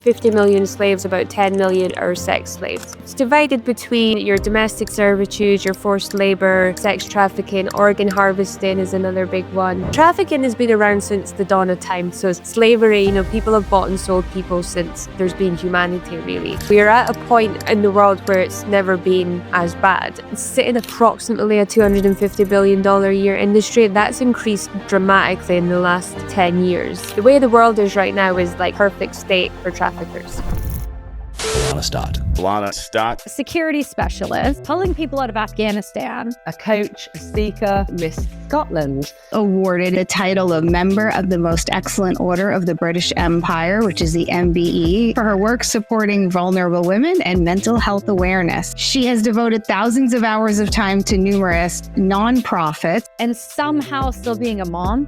50 million slaves, about 10 million are sex slaves. It's divided between your domestic servitude, your forced labor, sex trafficking, organ harvesting is another big one. Trafficking has been around since the dawn of time. So slavery, people have bought and sold people since there's been humanity, really. We are at a point in the world where it's never been as bad. It's sitting approximately a $250 billion a year industry. That's increased dramatically in the last 10 years. The way the world is right now is like perfect state for trafficking. Alana Stott. Alana Stott. A security specialist, pulling people out of Afghanistan. A coach, a speaker, Miss Scotland. Awarded a title of Member of the Most Excellent Order of the British Empire, which is the MBE, for her work supporting vulnerable women and mental health awareness. She has devoted thousands of hours of time to numerous nonprofits. And somehow still being a mom.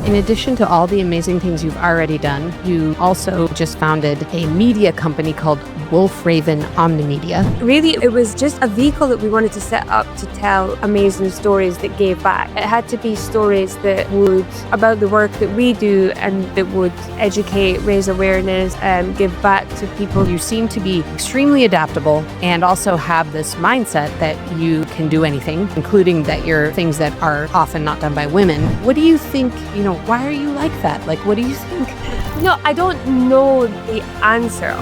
In addition to all the amazing things you've already done, you also just founded a media company called Wolfraven Omnimedia. Really, it was just a vehicle that we wanted to set up to tell amazing stories that gave back. It had to be stories that would, about the work that we do, and that would educate, raise awareness, and give back to people. You seem to be extremely adaptable and also have this mindset that you can do anything, including that you're things that are often not done by women. What do you think, why are you like that? Like, what do you think? No, I don't know the answer.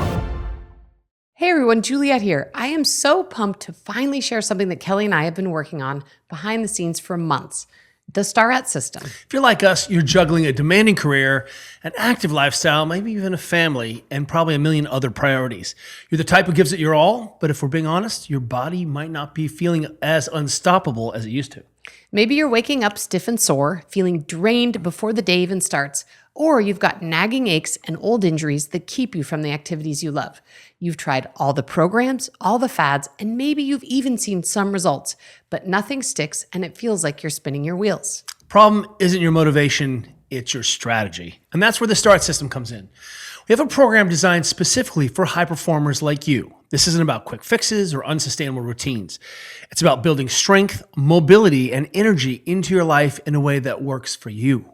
Hey everyone, Juliet here. I am so pumped to finally share something that Kelly and I have been working on behind the scenes for months. The Starrett system. If you're like us, you're juggling a demanding career, an active lifestyle, maybe even a family, and probably a million other priorities. You're the type who gives it your all, but if we're being honest, your body might not be feeling as unstoppable as it used to. Maybe you're waking up stiff and sore, feeling drained before the day even starts, or you've got nagging aches and old injuries that keep you from the activities you love. You've tried all the programs, all the fads, and maybe you've even seen some results, but nothing sticks and it feels like you're spinning your wheels. Problem isn't your motivation, it's your strategy. And that's where the Starrett system comes in. We have a program designed specifically for high performers like you. This isn't about quick fixes or unsustainable routines. It's about building strength, mobility, and energy into your life in a way that works for you.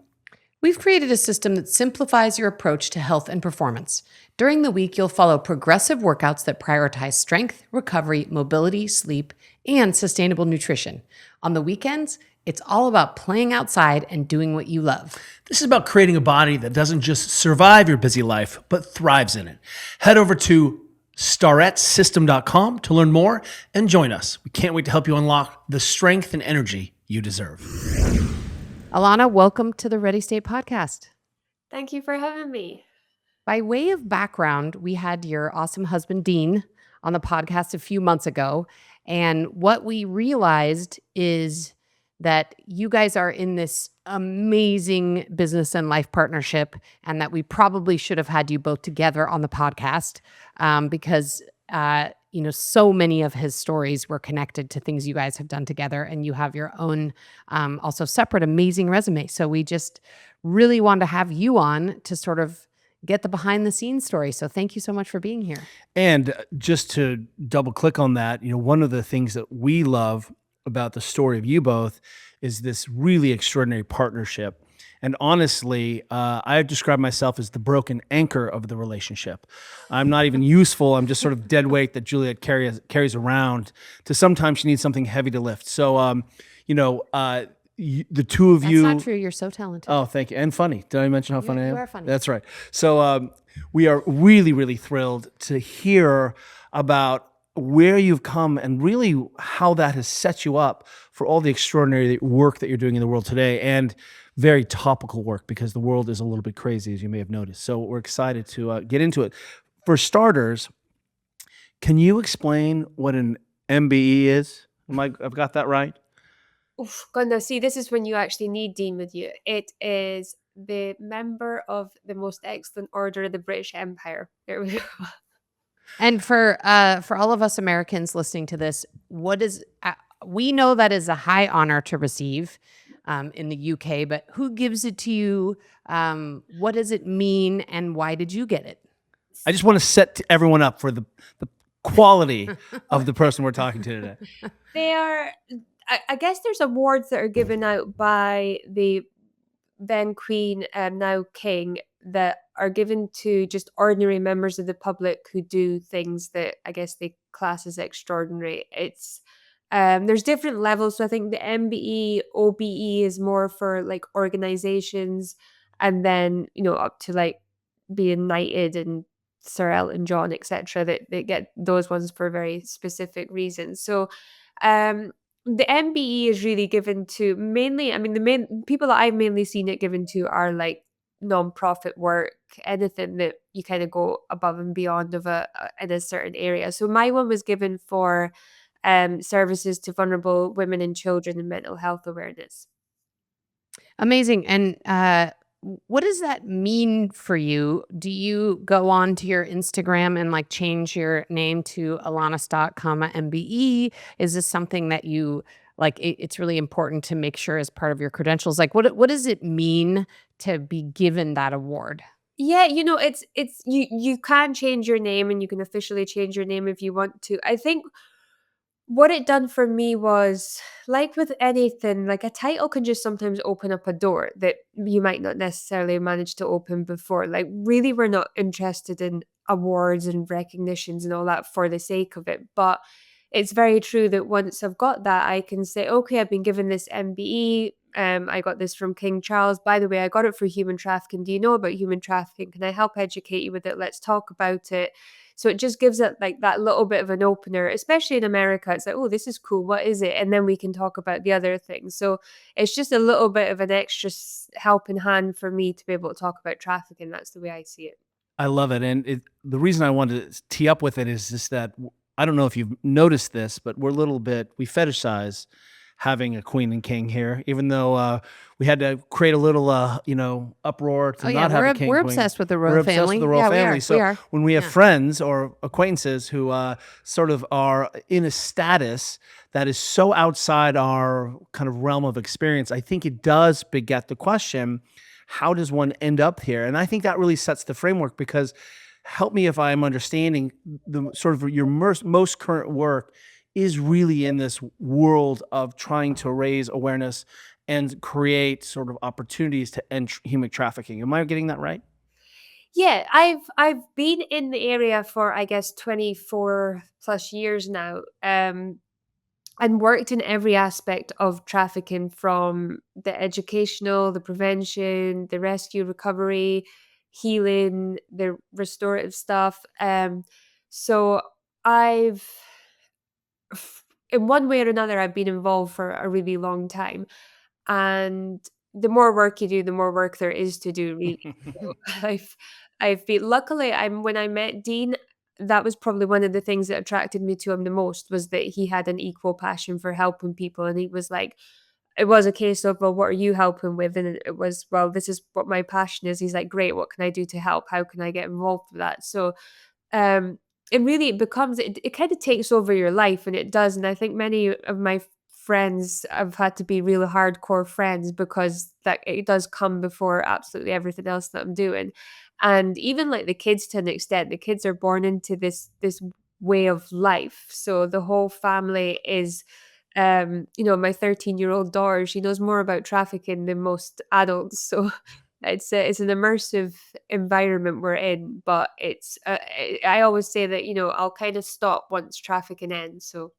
We've created a system that simplifies your approach to health and performance. During the week, you'll follow progressive workouts that prioritize strength, recovery, mobility, sleep, and sustainable nutrition. On the weekends, it's all about playing outside and doing what you love. This is about creating a body that doesn't just survive your busy life, but thrives in it. Head over to starrettsystem.com to learn more and join us. We can't wait to help you unlock the strength and energy you deserve. Alana, welcome to the Ready State podcast. Thank you for having me. By way of background, we had your awesome husband, Dean, on the podcast a few months ago. And what we realized is that you guys are in this amazing business and life partnership, and that we probably should have had you both together on the podcast because so many of his stories were connected to things you guys have done together, and you have your own also separate amazing resume. So we just really wanted to have you on to sort of get the behind the scenes story. So thank you so much for being here. And just to double click on that, one of the things that we love about the story of you both is this really extraordinary partnership. And honestly, I describe myself as the broken anchor of the relationship. I'm not even useful. I'm just sort of dead weight that Juliet carries around to sometimes she needs something heavy to lift. So, the two of you. That's not true. You're so talented. Oh, thank you. And funny. Did I mention how funny I am? You are funny. That's right. So we are really, really thrilled to hear about where you've come and really how that has set you up for all the extraordinary work that you're doing in the world today, and very topical work because the world is a little bit crazy, as you may have noticed. So we're excited to get into it. For starters, can you explain what an MBE is? I've got that right? Oof, goodness, see, this is when you actually need Dean with you. It is the Member of the Most Excellent Order of the British Empire. There we go. And for all of us Americans listening to this, we know that is a high honor to receive in the UK, but who gives it to you? What does it mean, and why did you get it? I just want to set everyone up for the quality of the person we're talking to today. They are, I guess there's awards that are given out by the then Queen and now King that are given to just ordinary members of the public who do things that I guess they class as extraordinary. It's there's different levels. So I think the MBE, OBE is more for like organizations, and then up to like being knighted and Sir Elton John, etc. That they get those ones for very specific reasons. So um the MBE is really given to mainly, I mean, the main people that I've mainly seen it given to are like non-profit work, anything that you kind of go above and beyond of in a certain area. So my one was given for services to vulnerable women and children and mental health awareness. Amazing. And what does that mean for you? Do you go on to your Instagram and like change your name to Alana Stott, comma MBE? Is this something that you like? It's really important to make sure as part of your credentials. Like, what does it mean to be given that award? Yeah, it's you can change your name and you can officially change your name if you want to. I think what it done for me was, like with anything, like a title can just sometimes open up a door that you might not necessarily manage to open before. Like, really, we're not interested in awards and recognitions and all that for the sake of it. But it's very true that once I've got that, I can say, okay, I've been given this MBE. I got this from King Charles. By the way, I got it for human trafficking. Do you know about human trafficking? Can I help educate you with it? Let's talk about it. So it just gives it like that little bit of an opener, especially in America. It's like, oh, this is cool. What is it? And then we can talk about the other things. So it's just a little bit of an extra helping hand for me to be able to talk about trafficking. That's the way I see it. I love it. And the reason I wanted to tee up with it is just that I don't know if you've noticed this, but we're a little bit, we fetishize having a queen and king here, even though we had to create a little, uproar to Oh yeah, not have a king we're queen. obsessed with the We're royal obsessed family. with the royal Yeah, family. we So are. when we have Yeah. friends or acquaintances who sort of are in a status that is so outside our kind of realm of experience, I think it does beget the question, how does one end up here? And I think that really sets the framework, because help me if I'm understanding the sort of your most current work is really in this world of trying to raise awareness and create sort of opportunities to end human trafficking. Am I getting that right? Yeah, I've been in the area for I guess 24 plus years now. And worked in every aspect of trafficking, from the educational, the prevention, the rescue, recovery, healing, the restorative stuff. So I've, in one way or another, I've been involved for a really long time. And the more work you do, the more work there is to do, really. So I've been, luckily, when I met Dean, that was probably one of the things that attracted me to him the most, was that he had an equal passion for helping people. And he was like, it was a case of, well, what are you helping with? And it was, well, this is what my passion is. He's like, great, what can I do to help? How can I get involved with that? So um it really becomes, it kind of takes over your life, and it does. And I think many of my friends have had to be really hardcore friends, because that it does come before absolutely everything else that I'm doing. And even like the kids, to an extent, the kids are born into this way of life. So the whole family is my 13-year-old daughter, she knows more about trafficking than most adults. So it's an immersive environment we're in, but it's I always say that I'll kind of stop once trafficking ends. So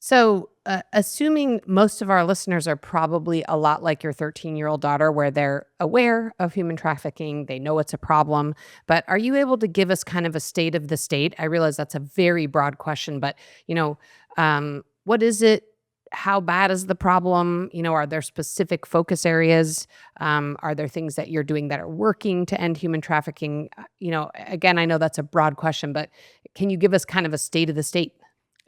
So, assuming most of our listeners are probably a lot like your 13-year-old daughter, where they're aware of human trafficking, they know it's a problem, but are you able to give us kind of a state of the state? I realize that's a very broad question, but what is it? How bad is the problem? Are there specific focus areas? Are there things that you're doing that are working to end human trafficking? Again, I know that's a broad question, but can you give us kind of a state of the state?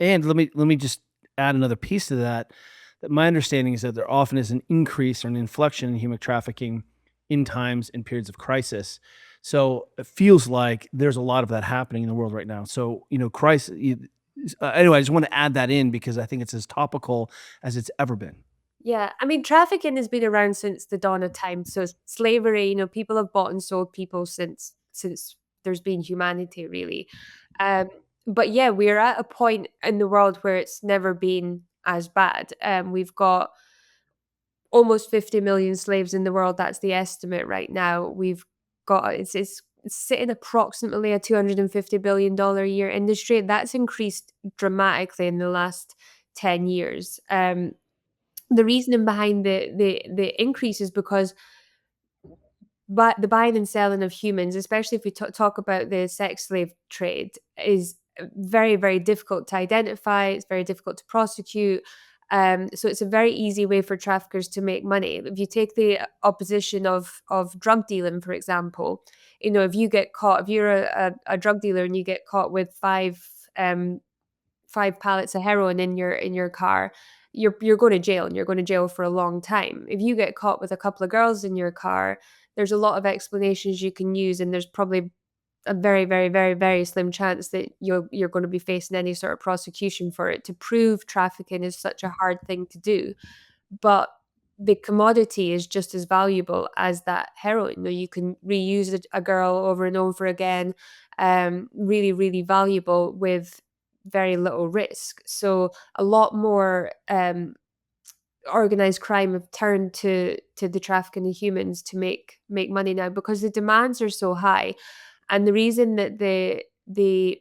And let me just add another piece to that. That my understanding is that there often is an increase or an inflection in human trafficking in times and periods of crisis. So it feels like there's a lot of that happening in the world right now. So crisis. Anyway, I just want to add that in because I think it's as topical as it's ever been. yeah, I mean, trafficking has been around since the dawn of time. So slavery, people have bought and sold people since there's been humanity, really. Um, but yeah, we're at a point in the world where it's never been as bad. We've got almost 50 million slaves in the world. That's the estimate right now. We've it's sitting approximately a $250 billion a year industry. That's increased dramatically in the last 10 years. The reasoning behind the increase is because the buying and selling of humans, especially if we talk about the sex slave trade, is very, very difficult to identify. It's very difficult to prosecute. So it's a very easy way for traffickers to make money. If you take the opposition of drug dealing, for example, if you get caught, if you're a drug dealer and you get caught with five pallets of heroin in your car, you're going to jail, and you're going to jail for a long time. If you get caught with a couple of girls in your car, there's a lot of explanations you can use, and there's probably a very, very, very, very slim chance that you're going to be facing any sort of prosecution for it. To prove trafficking is such a hard thing to do, but the commodity is just as valuable as that heroin. You can reuse a girl over and over again. Really, really valuable with very little risk. So a lot more organized crime have turned to the trafficking of humans to make money now, because the demands are so high. And the reason that the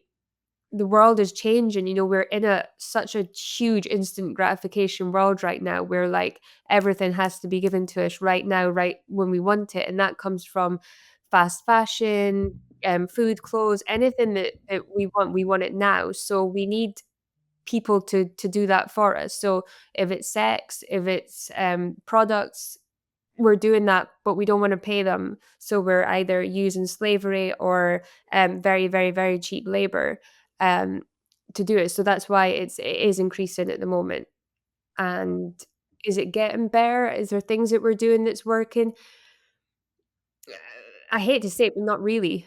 world is changing, we're in such a huge instant gratification world right now, where like everything has to be given to us right now, right when we want it. And that comes from fast fashion, food, clothes, anything that we want it now. So we need people to do that for us. So if it's sex, if it's products, we're doing that, but we don't want to pay them. So we're either using slavery or very, very, very cheap labor to do it. So that's why it is increasing at the moment. And is it getting better? Is there things that we're doing that's working? I hate to say it, but not really.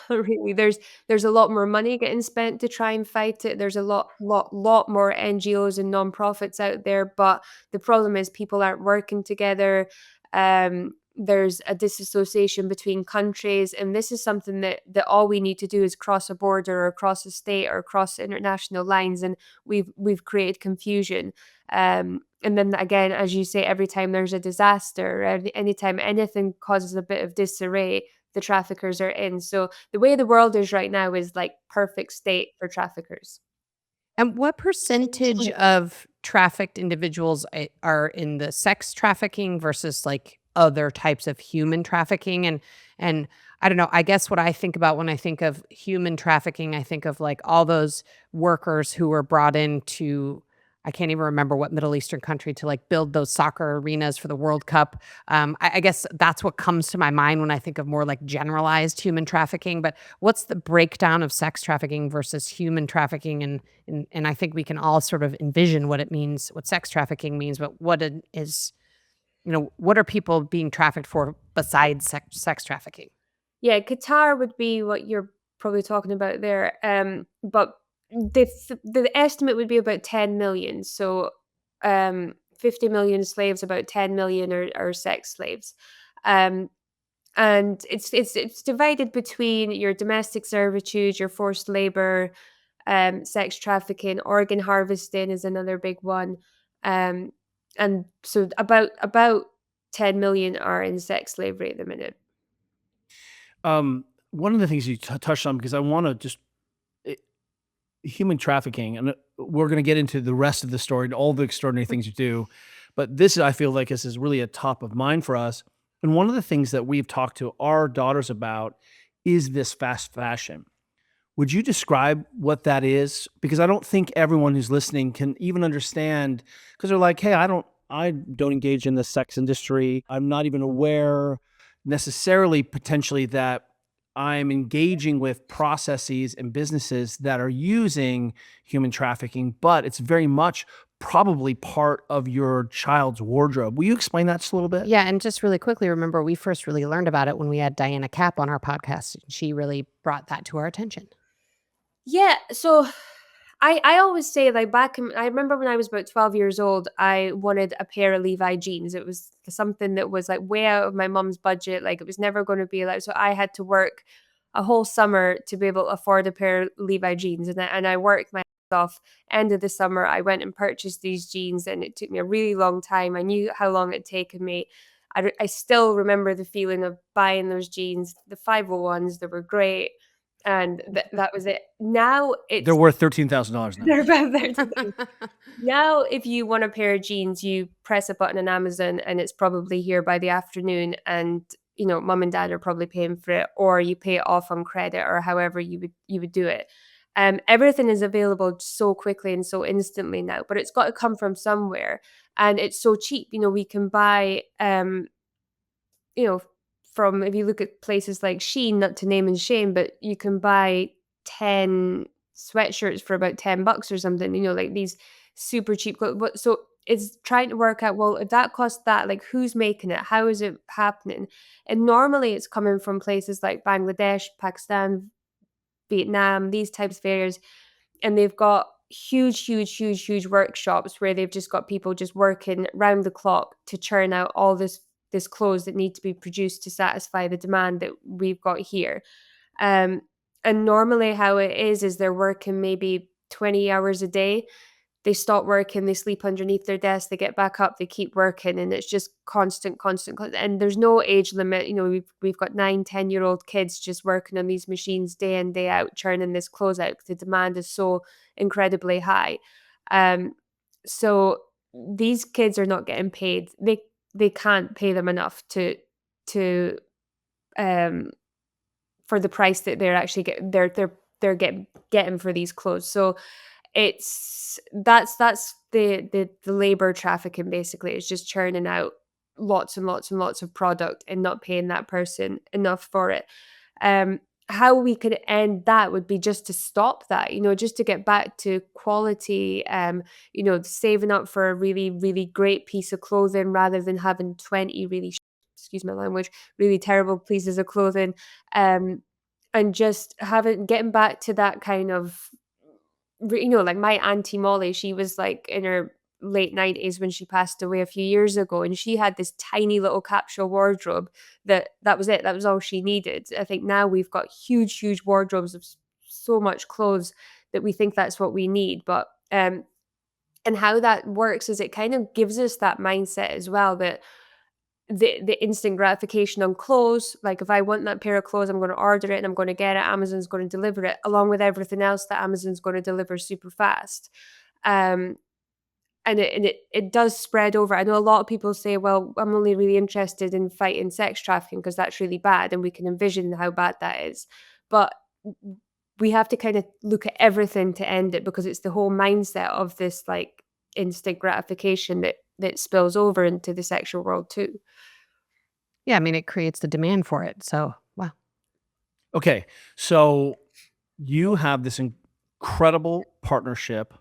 Not really. There's a lot more money getting spent to try and fight it. There's a lot more NGOs and nonprofits out there, but the problem is people aren't working together. There's a disassociation between countries, and this is something that all we need to do is cross a border or cross a state or cross international lines, and we've created confusion. And then again, as you say, every time there's a disaster, anytime anything causes a bit of disarray, the traffickers are in. So the way the world is right now is like perfect state for traffickers. And what percentage of trafficked individuals are in the sex trafficking versus like other types of human trafficking? And I don't know, I guess what I think about when I think of human trafficking, I think of like all those workers who were brought in to, I can't even remember what Middle Eastern country, to like build those soccer arenas for the World Cup. I guess that's what comes to my mind when I think of more like generalized human trafficking. But what's the breakdown of sex trafficking versus human trafficking? And I think we can all sort of envision what it means, what sex trafficking means, but what it is, what are people being trafficked for besides sex trafficking? Yeah, Qatar would be what you're probably talking about there. But the estimate would be about 10 million. So 50 million slaves, about 10 million are sex slaves. And it's divided between your domestic servitude, your forced labor, sex trafficking, organ harvesting is another big one. And so about 10 million are in sex slavery at the minute. One of the things you touched on, because I want to just human trafficking, and we're going to get into the rest of the story and all the extraordinary things you do, but this, I feel like, this is really a top of mind for us. And one of the things that we've talked to our daughters about is this fast fashion. Would you describe what that is? Because I don't think everyone who's listening can even understand, because they're like, hey, I don't engage in the sex industry. I'm not even aware necessarily potentially that I'm engaging with processes and businesses that are using human trafficking, but it's very much probably part of your child's wardrobe. Will you explain that just a little bit? Yeah, and just really quickly, remember we first really learned about it when we had Diana Cap on our podcast. She really brought that to our attention. Yeah, so I always say, like, I remember when I was about 12 years old, I wanted a pair of Levi jeans. It was something that was like way out of my mom's budget. Like, it was never going to be like, so I had to work a whole summer to be able to afford a pair of Levi jeans. And I worked my ass off. End of the summer, I went and purchased these jeans, and it took me a really long time. I knew how long it'd taken me. I still remember the feeling of buying those jeans, the 501s, they were great. And that was it. Now They're worth $13,000 now. they're about 13. Now, if you want a pair of jeans, you press a button on Amazon and it's probably here by the afternoon. And, mom and dad are probably paying for it, or you pay it off on credit, or however you would do it. Everything is available so quickly and so instantly now, but it's got to come from somewhere. And it's so cheap. We can buy, from, if you look at places like Shein, not to name and shame, but you can buy 10 sweatshirts for about $10 or something, like these super cheap clothes. But so it's trying to work out, well, if that costs that, like, who's making it? How is it happening? And normally it's coming from places like Bangladesh, Pakistan, Vietnam, these types of areas. And they've got huge workshops where they've just got people just working round the clock to churn out all this clothes that need to be produced to satisfy the demand that we've got here. And normally how it is they're working maybe 20 hours a day. They stop working, they sleep underneath their desk, they get back up, they keep working, and it's just constant. And there's no age limit. We've got 9-10-year-old kids just working on these machines day in, day out, churning this clothes out. The demand is so incredibly high. So these kids are not getting paid. They can't pay them enough to for the price that they're actually getting for these clothes. So that's the labor trafficking. Basically, it's just churning out lots and lots of product and not paying that person enough for it. How we could end that would be just to stop that, just to get back to quality, saving up for a really, really great piece of clothing rather than having 20 really, excuse my language, really terrible pieces of clothing, and just getting back to that kind of, like my Auntie Molly, she was like in her late 90s when she passed away a few years ago, and she had this tiny little capsule wardrobe that was it. That was all she needed. I think now we've got huge wardrobes of so much clothes that we think that's what we need. But and how that works is it kind of gives us that mindset as well, that the instant gratification on clothes, like if I want that pair of clothes, I'm going to order it and I'm going to get it. Amazon's going to deliver it, along with everything else that Amazon's going to deliver super fast. And it does spread over. I know a lot of people say, well, I'm only really interested in fighting sex trafficking because that's really bad, and we can envision how bad that is. But we have to kind of look at everything to end it, because it's the whole mindset of this like instant gratification that spills over into the sexual world too. Yeah, I mean, it creates the demand for it. So, wow. Okay, so you have this incredible partnership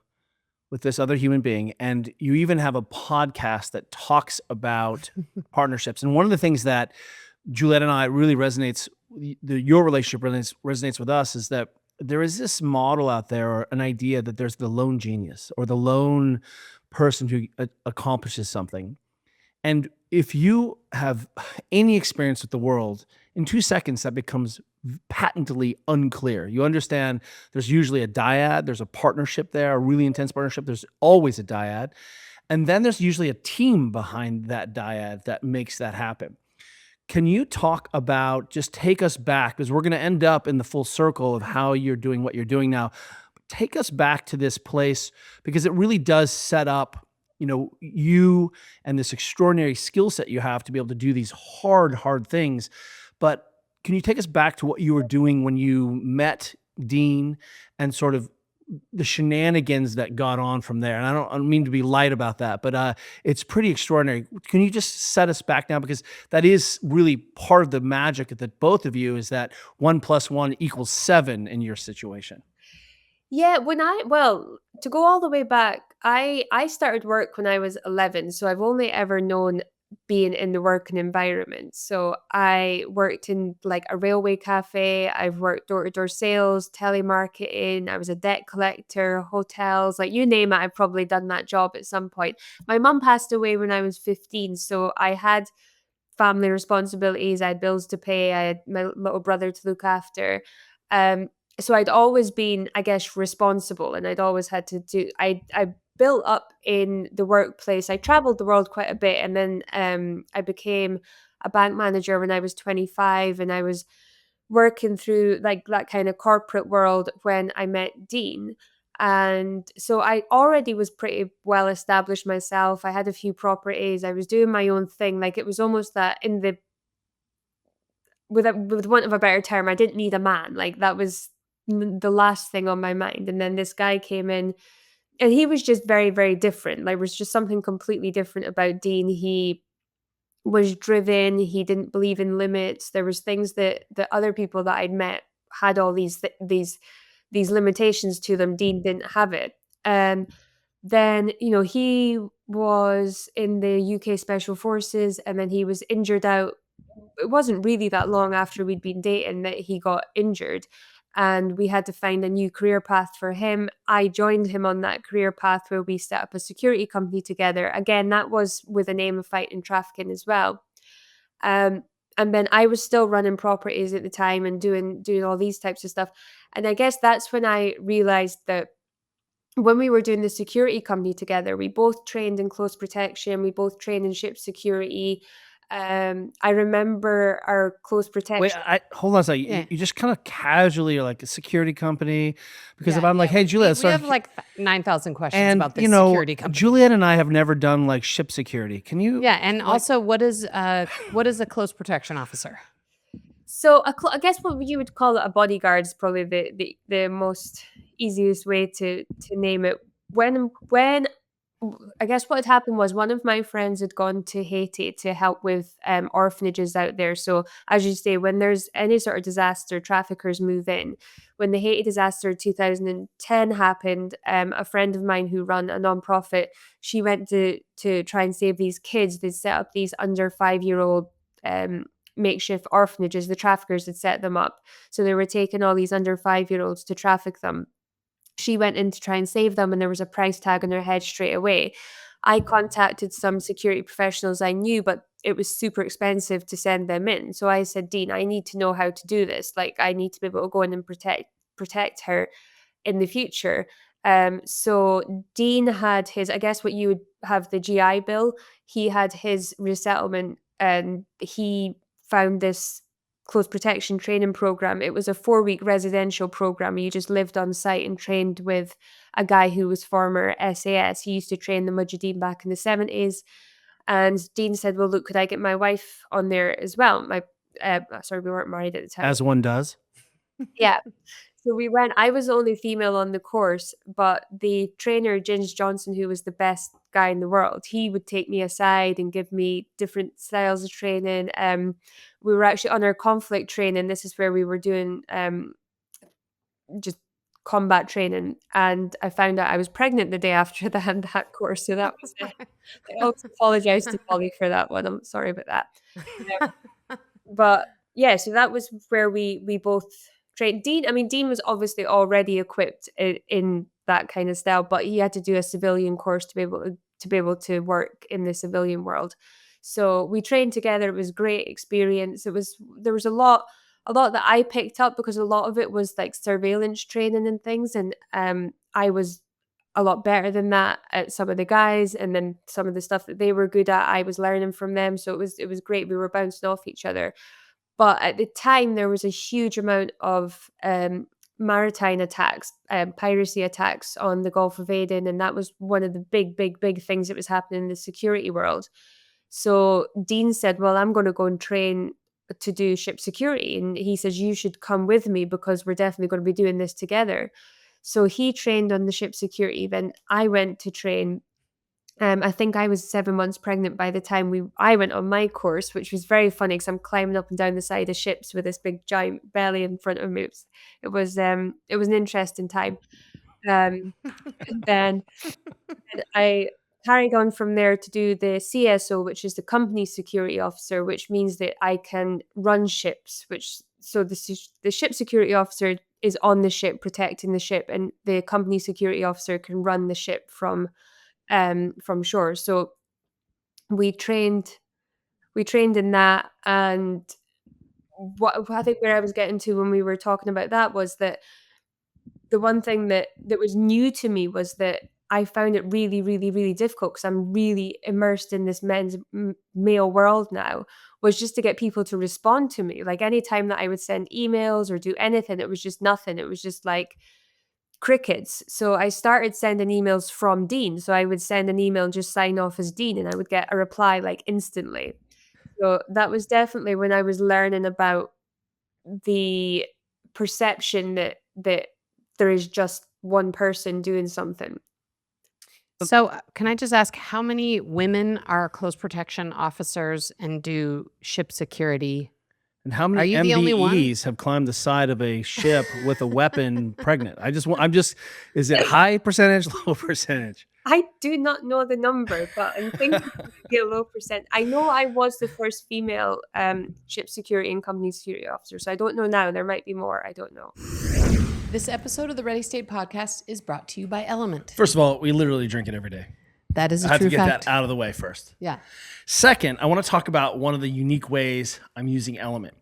with this other human being, and you even have a podcast that talks about partnerships. And one of the things that Juliet and I really resonates, your relationship resonates with us, is that there is this model out there, or an idea that there's the lone genius or the lone person who accomplishes something. And if you have any experience with the world, in 2 seconds, that becomes patently unclear. You understand there's usually a dyad, there's a partnership there, a really intense partnership. There's always a dyad. And then there's usually a team behind that dyad that makes that happen. Can you talk about, just take us back, because we're going to end up in the full circle of how you're doing what you're doing now. Take us back to this place, because it really does set up you and this extraordinary skill set you have to be able to do these hard things. But can you take us back to what you were doing when you met Dean, and sort of the shenanigans that got on from there? And I don't mean to be light about that, but it's pretty extraordinary. Can you just set us back now? Because that is really part of the magic that both of you, is that 1 + 1 = 7 in your situation. Yeah, to go all the way back, I started work when I was 11, so I've only ever known being in the working environment. So I worked in like a railway cafe, I've worked door-to-door sales, telemarketing, I was a debt collector, hotels, like you name it, I've probably done that job at some point. My mum passed away when I was 15, so I had family responsibilities, I had bills to pay, I had my little brother to look after. So I'd always been, I guess, responsible, and I'd always had to do. I built up in the workplace. I traveled the world quite a bit, and then I became a bank manager when I was 25, and I was working through like that kind of corporate world when I met Dean. And so I already was pretty well established myself. I had a few properties. I was doing my own thing. Like it was almost that in the with want of a better term, I didn't need a man. Like that was the last thing on my mind. And then this guy came in, and he was just very, very different. Like, there was just something completely different about Dean. He was driven. He didn't believe in limits. There was things that the other people that I'd met had all these limitations to them. Dean didn't have it. And then, he was in the UK Special Forces, and then he was injured out. It wasn't really that long after we'd been dating that he got injured, and we had to find a new career path for him. I joined him on that career path where we set up a security company together. Again, that was with an aim of fighting trafficking as well. Um, and then I was still running properties at the time and doing all these types of stuff. And I guess that's when I realized that when we were doing the security company together, we both trained in close protection. We both trained in ship security. I remember our close Wait, protection. hold on a second. Yeah. You just kind of casually are like a security company, because if Yeah, I'm like, yeah, hey, we Juliet, have like 9,000 questions and about this security company. Juliet and I have never done like ship security. Can you? Yeah, and also what is a close protection officer? So I guess what you would call it a bodyguard is probably the most easiest way to name it. When I guess what had happened was one of my friends had gone to Haiti to help with orphanages out there. So as you say, when there's any sort of disaster, traffickers move in. When the Haiti disaster 2010 happened, a friend of mine who run a nonprofit, she went to try and save these kids. They set up these under 5-year-old makeshift orphanages. The traffickers had set them up. So they were taking all these under 5-year-olds to traffic them. She went in to try and save them, and there was a price tag on her head straight away. I contacted some security professionals I knew, but it was super expensive to send them in. So I said, Dean, I need to know how to do this. Like, I need to be able to go in and protect her in the future. So Dean had his, I guess what you would have the GI Bill, he had his resettlement, and he found this close protection training program. It was a 4-week residential program. You just lived on site and trained with a guy who was former SAS. He used to train the Mujahideen back in the 70s. And Dean said, well, look, could I get my wife on there as well? Sorry, we weren't married at the time. As one does. Yeah. So we went. I was the only female on the course, but the trainer, Ginge Johnson, who was the best guy in the world, he would take me aside and give me different styles of training. We were actually on our conflict training. This is where we were doing just combat training, and I found out I was pregnant the day after that course. So that was it. I also apologize to Polly for that one. I'm sorry about that. But yeah, so that was where we both trained. Dean was obviously already equipped in that kind of style, but he had to do a civilian course to be able to work in the civilian world. So we trained together. It was a great experience. There was a lot that I picked up, because a lot of it was like surveillance training and things, and I was a lot better than that at some of the guys, and then some of the stuff that they were good at, I was learning from them. So it was great. We were bouncing off each other. But at the time, there was a huge amount of maritime attacks, piracy attacks on the Gulf of Aden, and that was one of the big, big, big things that was happening in the security world. So Dean said, well, I'm going to go and train to do ship security. And he says, you should come with me, because we're definitely going to be doing this together. So he trained on the ship security. Then I went to train. I think I was 7 months pregnant by the time I went on my course, which was very funny because I'm climbing up and down the side of ships with this big giant belly in front of me. It was an interesting time. And then I carried on from there to do the CSO, which is the company security officer, which means that I can run ships. The ship security officer is on the ship protecting the ship, and the company security officer can run the ship from shore. So we trained in that. And what I think where I was getting to when we were talking about that was that the one thing that was new to me was that I found it really, really, really difficult because I'm really immersed in this male world now, was just to get people to respond to me. Like anytime that I would send emails or do anything, it was just nothing. It was just like crickets. So I started sending emails from Dean. So I would send an email and just sign off as Dean, and I would get a reply like instantly. So that was definitely when I was learning about the perception that there is just one person doing something. So, can I just ask how many women are close protection officers and do ship security? And how Are many you the only one? MBEs have climbed the side of a ship with a weapon pregnant? Is it high percentage, low percentage? I do not know the number, but I'm thinking it would be a low percent. I know I was the first female ship security and company security officer, so I don't know now. There might be more. I don't know. This episode of the Ready State podcast is brought to you by Element. First of all, we literally drink it every day. That is a I have true to get fact. that out of the way first. Yeah. Second, I want to talk about one of the unique ways I'm using Element.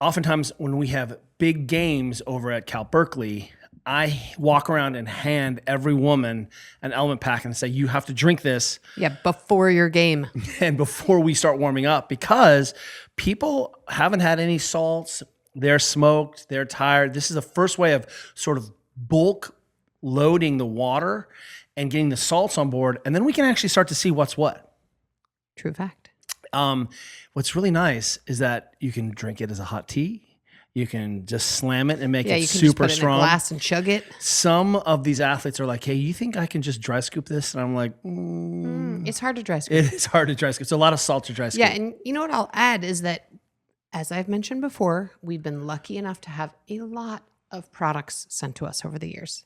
Oftentimes, when we have big games over at Cal Berkeley, I walk around and hand every woman an Element pack and say, you have to drink this. Yeah, before your game. And before we start warming up, because people haven't had any salts, they're smoked, they're tired. This is the first way of sort of bulk loading the water and getting the salts on board. And then we can actually start to see what's what. True fact. What's really nice is that you can drink it as a hot tea. You can just slam it and make it you can super just put it strong. in a glass and chug it. Some of these athletes are like, hey, you think I can just dry scoop this? And I'm like, It's hard to dry scoop. it is hard to dry scoop. It's a lot of salt to dry scoop. Yeah, and you know what I'll add is that, as I've mentioned before, we've been lucky enough to have a lot of products sent to us over the years.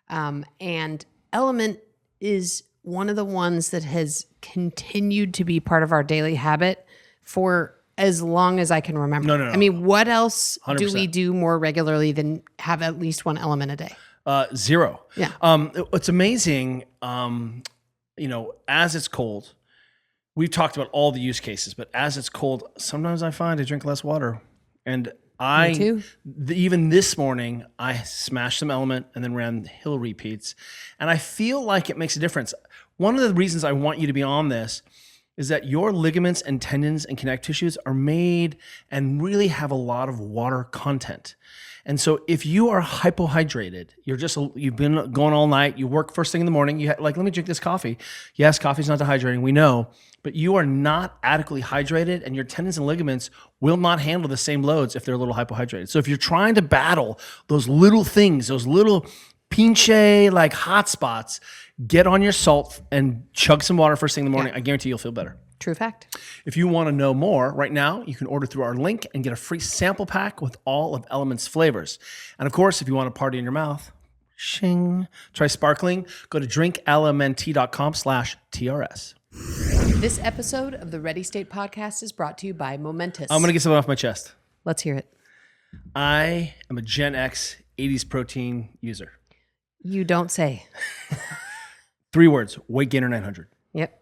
And Element is one of the ones that has continued to be part of our daily habit for as long as I can remember. No. I mean, what else do 100%. we do more regularly than have at least one element a day? Zero. Yeah. What's amazing, as it's cold, we've talked about all the use cases, but as it's cold, sometimes I find I drink less water. And Me too. Even this morning, I smashed some Element and then ran hill repeats. And I feel like it makes a difference. One of the reasons I want you to be on this is that your ligaments and tendons and connective tissues are made and really have a lot of water content. And so if you are hypohydrated, you've been going all night, you work first thing in the morning, let me drink this coffee. Yes, coffee's not dehydrating, we know, but you are not adequately hydrated and your tendons and ligaments will not handle the same loads if they're a little hypohydrated. So if you're trying to battle those little things, those little pinche like hot spots, get on your salt and chug some water first thing in the morning. I guarantee you'll feel better. True fact. If you want to know more, right now, you can order through our link and get a free sample pack with all of Element's flavors. And of course, if you want to party in your mouth, shing, try sparkling, go to drinklmnt.com/TRS. This episode of the Ready State podcast is brought to you by Momentous. I'm going to get something off my chest. Let's hear it. I am a Gen X 80s protein user. You don't say. 3 words, weight gainer 900. Yep.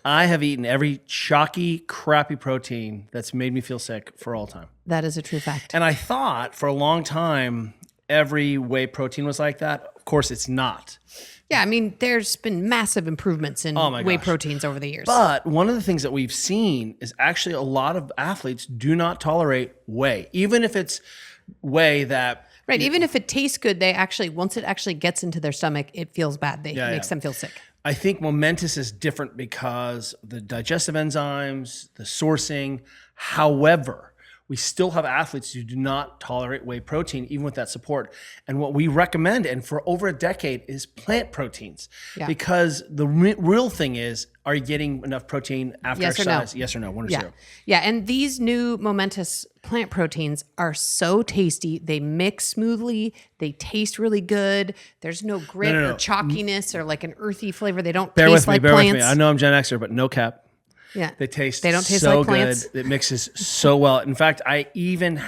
I have eaten every chalky, crappy protein that's made me feel sick for all time. That is a true fact. And I thought for a long time, every whey protein was like that. Of course, it's not. Yeah, I mean, there's been massive improvements in whey proteins over the years. But one of the things that we've seen is actually a lot of athletes do not tolerate whey, even if it's whey that... Right, even if it tastes good, they actually, once it actually gets into their stomach, it feels bad. It makes them feel sick. I think Momentous is different because the digestive enzymes, the sourcing. However, we still have athletes who do not tolerate whey protein, even with that support. And what we recommend, and for over a decade, is plant proteins. Yeah. Because the real thing is, are you getting enough protein after Yes or exercise? no? Yes or no? 1 or Yeah. 0. Yeah, and these new Momentous plant proteins are so tasty. They mix smoothly. They taste really good. There's no grit No. or chalkiness or like an earthy flavor. They don't Bear taste with me, like bear plants. with me. I know I'm Gen Xer, but no cap. Yeah. They taste They don't taste so like plants. good. It mixes so well. In fact, I even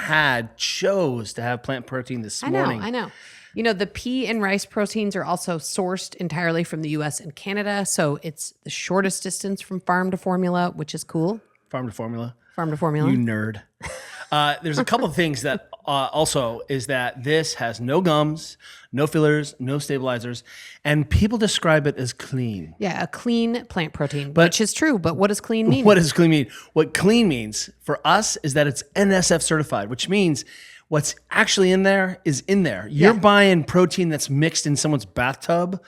chose to have plant protein this morning. I know. You know, the pea and rice proteins are also sourced entirely from the US and Canada. So it's the shortest distance from farm to formula, which is cool. Farm to formula. Farm to formula. You nerd. There's a couple of things that also is that this has no gums, no fillers, no stabilizers, and people describe it as clean. Yeah, a clean plant protein, which is true. But what does clean mean? What does clean mean? What clean means for us is that it's NSF certified, which means what's actually in there is in there. You're buying protein that's mixed in someone's bathtub.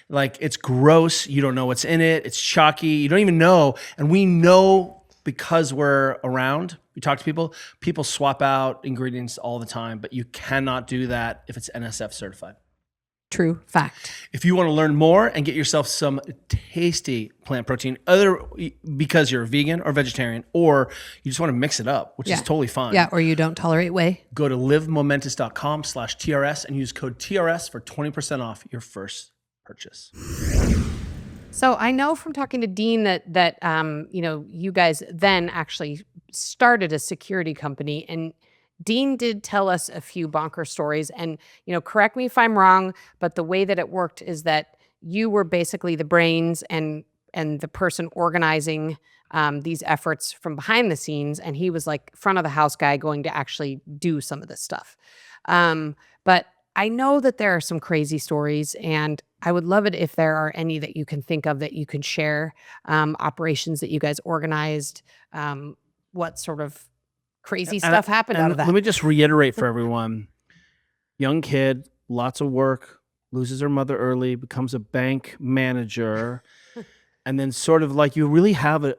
Like, it's gross. You don't know what's in it. It's chalky. You don't even know. And we know because we're around, we talk to people swap out ingredients all the time, but you cannot do that if it's NSF certified. True fact. If you want to learn more and get yourself some tasty plant protein, because you're a vegan or vegetarian, or you just want to mix it up, which is totally fine. Yeah, or you don't tolerate whey. Go to livemomentous.com/TRS and use code TRS for 20% off your first purchase. So I know from talking to Dean that you guys then actually started a security company, and Dean did tell us a few bonker stories, and correct me if I'm wrong, but the way that it worked is that you were basically the brains and the person organizing these efforts from behind the scenes, and he was like front of the house guy going to actually do some of this stuff. But I know that there are some crazy stories, and I would love it if there are any that you can think of that you can share, operations that you guys organized, what sort of crazy stuff happened out of that. Let me just reiterate for everyone. Young kid, lots of work, loses her mother early, becomes a bank manager, and then sort of like you really have a,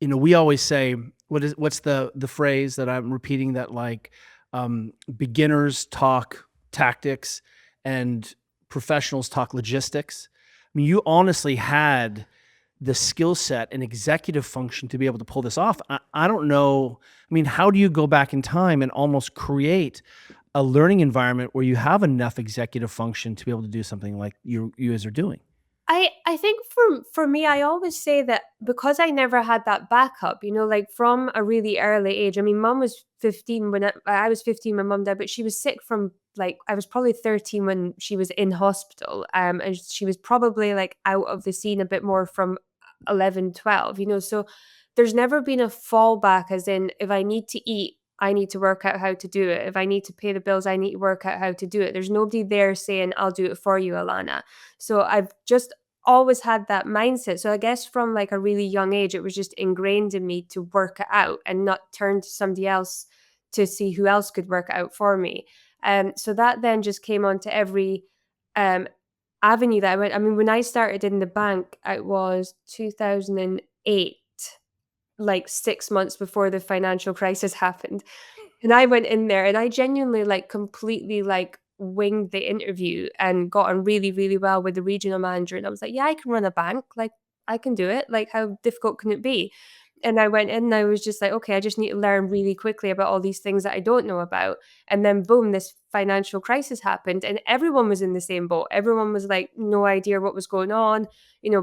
we always say, what's the phrase that I'm repeating, that like beginners talk tactics and professionals talk logistics. I mean, you honestly had the skill set and executive function to be able to pull this off. I don't know. I mean, how do you go back in time and almost create a learning environment where you have enough executive function to be able to do something like you guys are doing? I think for me, I always say that because I never had that backup, like from a really early age. I mean, mom was 15 when I was 15 when mom died, but she was sick from like, I was probably 13 when she was in hospital. And she was probably like out of the scene a bit more from 11, 12, so there's never been a fallback, as in if I need to eat, I need to work out how to do it. If I need to pay the bills, I need to work out how to do it. There's nobody there saying, I'll do it for you, Alana. So I've just always had that mindset. So I guess from like a really young age, it was just ingrained in me to work it out and not turn to somebody else to see who else could work it out for me. So that then just came onto every avenue that I went. I mean, when I started in the bank, it was 2008, like 6 months before the financial crisis happened. And I went in there and I genuinely like completely like winged the interview and got on really, really well with the regional manager. And I was like, yeah, I can run a bank. Like, I can do it. Like, how difficult can it be? And I went in and I was just like, okay, I just need to learn really quickly about all these things that I don't know about. And then boom, this financial crisis happened and everyone was in the same boat. Everyone was like, no idea what was going on.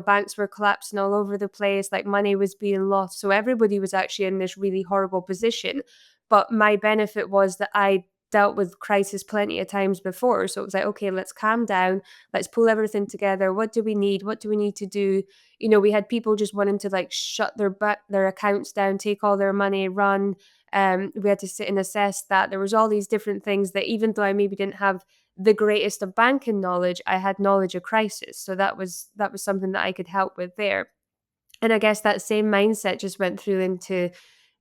Banks were collapsing all over the place, like money was being lost. So everybody was actually in this really horrible position. But my benefit was that I dealt with crisis plenty of times before. So it was like, okay, let's calm down. Let's pull everything together. What do we need? What do we need to do? We had people just wanting to like shut their accounts down, take all their money, run. We had to sit and assess that. There was all these different things that even though I maybe didn't have the greatest of banking knowledge, I had knowledge of crisis. So that was something that I could help with there. And I guess that same mindset just went through into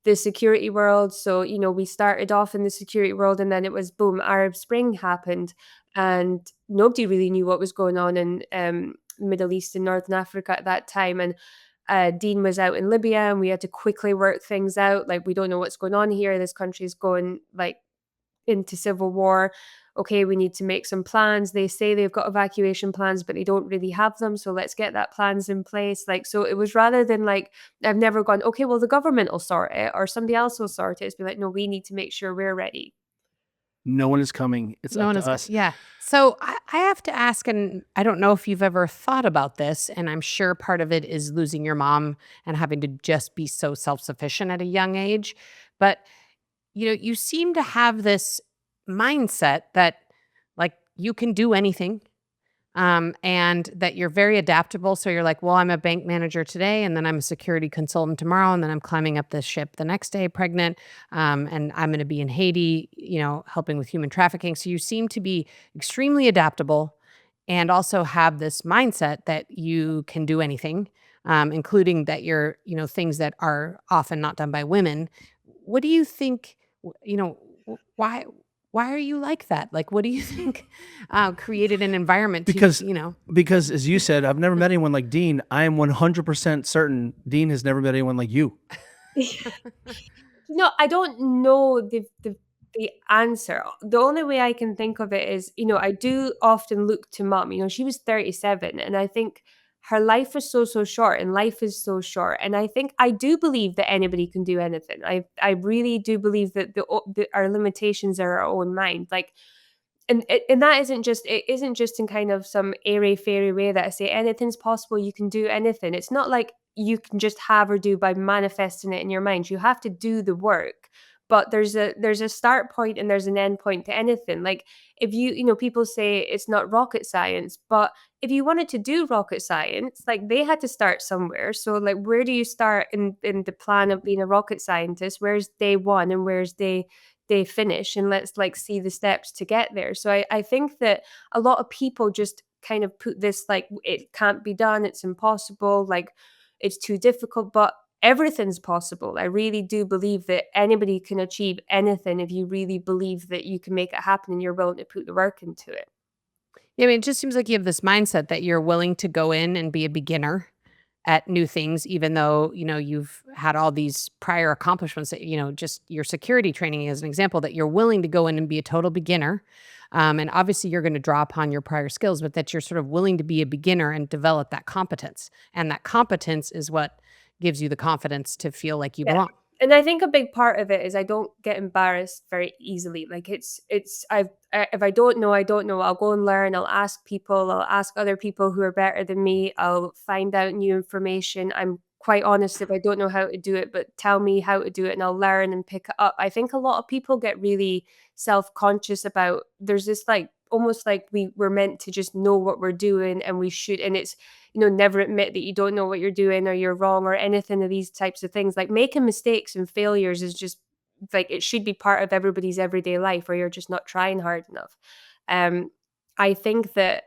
the security world. So, we started off in the security world and then it was boom, Arab Spring happened and nobody really knew what was going on in Middle East and Northern Africa at that time. And Dean was out in Libya and we had to quickly work things out. Like, we don't know what's going on here. This country's going like into civil war. Okay, we need to make some plans. They say they've got evacuation plans, but they don't really have them. So let's get that plans in place. Like, so it was rather than like, I've never gone, okay, well, the government will sort it or somebody else will sort it. It's be like, no, we need to make sure we're ready. No one is coming. It's up to us. Yeah. So I have to ask, and I don't know if you've ever thought about this, and I'm sure part of it is losing your mom and having to just be so self-sufficient at a young age. But, you seem to have this mindset that like you can do anything. and that you're very adaptable. So you're like, well, I'm a bank manager today, and then I'm a security consultant tomorrow, and then I'm climbing up this ship the next day pregnant, and I'm going to be in Haiti, helping with human trafficking. So you seem to be extremely adaptable and also have this mindset that you can do anything, including that you're, things that are often not done by women. What do you think, why are you like that? Like, what do you think created an environment to, Because as you said, I've never met anyone like Dean. I am 100% certain Dean has never met anyone like you. No, I don't know the answer. The only way I can think of it is, I do often look to mom. She was 37, and I think her life was so short, and life is so short. And I think I do believe that anybody can do anything. I really do believe that our limitations are our own mind. Like, and that isn't just in kind of some airy fairy way that I say anything's possible, you can do anything. It's not like you can just have or do by manifesting it in your mind. You have to do the work. But there's a start point and there's an end point to anything. Like, if people say it's not rocket science, but if you wanted to do rocket science, like, they had to start somewhere. So, like, where do you start in the plan of being a rocket scientist? Where's day one and where's day finish? And let's, like, see the steps to get there. So I think that a lot of people just kind of put this, like, it can't be done, it's impossible, like, it's too difficult, but everything's possible. I really do believe that anybody can achieve anything if you really believe that you can make it happen and you're willing to put the work into it. Yeah, I mean, it just seems like you have this mindset that you're willing to go in and be a beginner at new things, even though, you've had all these prior accomplishments that, just your security training as an example, that you're willing to go in and be a total beginner. And obviously you're going to draw upon your prior skills, but that you're sort of willing to be a beginner and develop that competence. And that competence is what gives you the confidence to feel like you Yeah. belong. And I think a big part of it is I don't get embarrassed very easily. Like, if I don't know, I don't know. I'll go and learn. I'll ask people. I'll ask other people who are better than me. I'll find out new information. I'm quite honest if I don't know how to do it, but tell me how to do it and I'll learn and pick it up. I think a lot of people get really self-conscious about, there's this, like, almost like we're meant to just know what we're doing and we should, and it's, never admit that you don't know what you're doing or you're wrong or anything of these types of things. Like, making mistakes and failures is just, like, it should be part of everybody's everyday life, or you're just not trying hard enough. I think that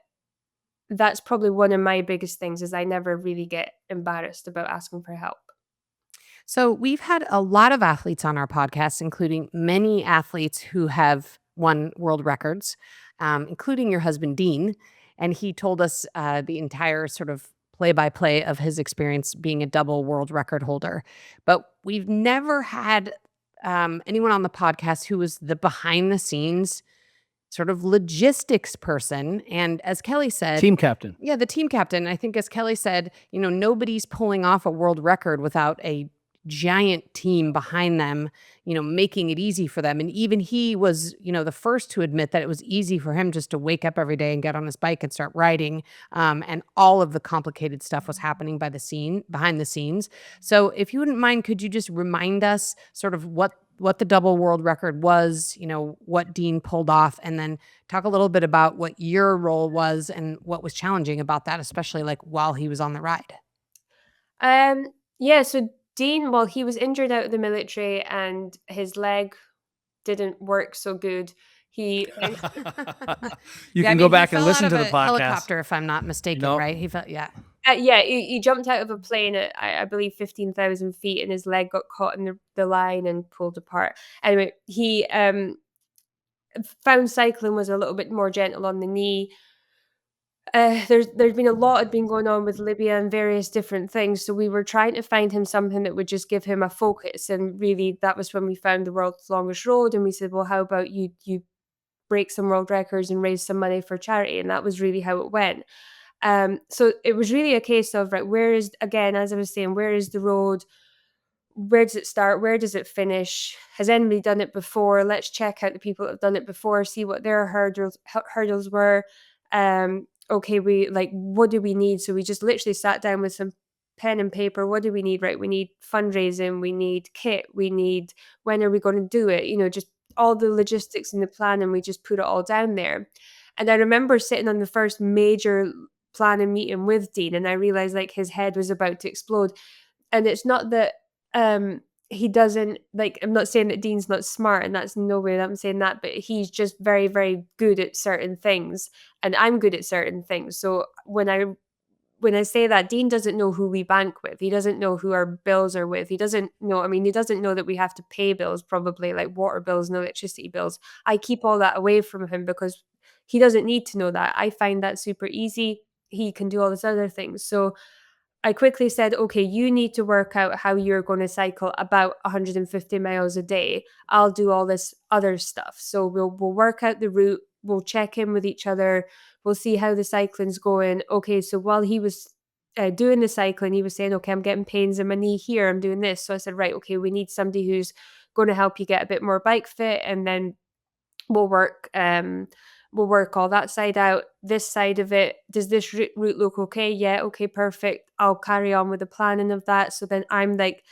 that's probably one of my biggest things is I never really get embarrassed about asking for help. So we've had a lot of athletes on our podcast, including many athletes who have won world records, including your husband, Dean. And he told us the entire sort of play-by-play of his experience being a double world record holder. But we've never had anyone on the podcast who was the behind-the-scenes sort of logistics person. And as Kelly said, Team captain. yeah, the team captain. I think as Kelly said, nobody's pulling off a world record without a giant team behind them, making it easy for them. And even he was, the first to admit that it was easy for him just to wake up every day and get on his bike and start riding. And all of the complicated stuff was happening behind the scenes. So if you wouldn't mind, could you just remind us sort of what the double world record was, what Dean pulled off, and then talk a little bit about what your role was and what was challenging about that, especially like while he was on the ride. Yeah, so Dean, well, he was injured out of the military and his leg didn't work so good. He You can go back and listen to the podcast. Helicopter, if I'm not mistaken, No. right? He felt, yeah. yeah, he jumped out of a plane at, I believe, 15,000 feet, and his leg got caught in the line and pulled apart. Anyway, he found cycling was a little bit more gentle on the knee. There's been a lot had been going on with Libya and various different things, so we were trying to find him something that would just give him a focus, and really that was when we found the world's longest road, and we said, well, how about you break some world records and raise some money for charity, and that was really how it went. So it was really a case of, right, where is, again, as I was saying, where is the road? Where does it start? Where does it finish? Has anybody done it before? Let's check out the people that have done it before, see what their hurdles were. Okay, what do we need? So we just literally sat down with some pen and paper. What do we need? Right, we need fundraising, we need kit, we need, when are we going to do it? Just all the logistics and the plan, and we just put it all down there. And I remember sitting on the first major planning meeting with Dean, and I realized like his head was about to explode. And it's not that he doesn't, like, I'm not saying that Dean's not smart, and that's no way that I'm saying that, but he's just very, very good at certain things, and I'm good at certain things. So when I say that, Dean doesn't know who we bank with. He doesn't know who our bills are with. He doesn't know, I mean, he doesn't know that we have to pay bills, probably like water bills and electricity bills. I keep all that away from him because he doesn't need to know that. I find that super easy. He can do all this other things. So I quickly said, okay, you need to work out how you're going to cycle about 150 miles a day. I'll do all this other stuff. So we'll work out the route. We'll check in with each other. We'll see how the cycling's going. Okay, so while he was doing the cycling, he was saying, okay, I'm getting pains in my knee here. I'm doing this. So I said, right, okay, we need somebody who's going to help you get a bit more bike fit, and then we'll work all that side out. This side of it, does this route look okay? Yeah, okay, perfect. I'll carry on with the planning of that. So then I'm like,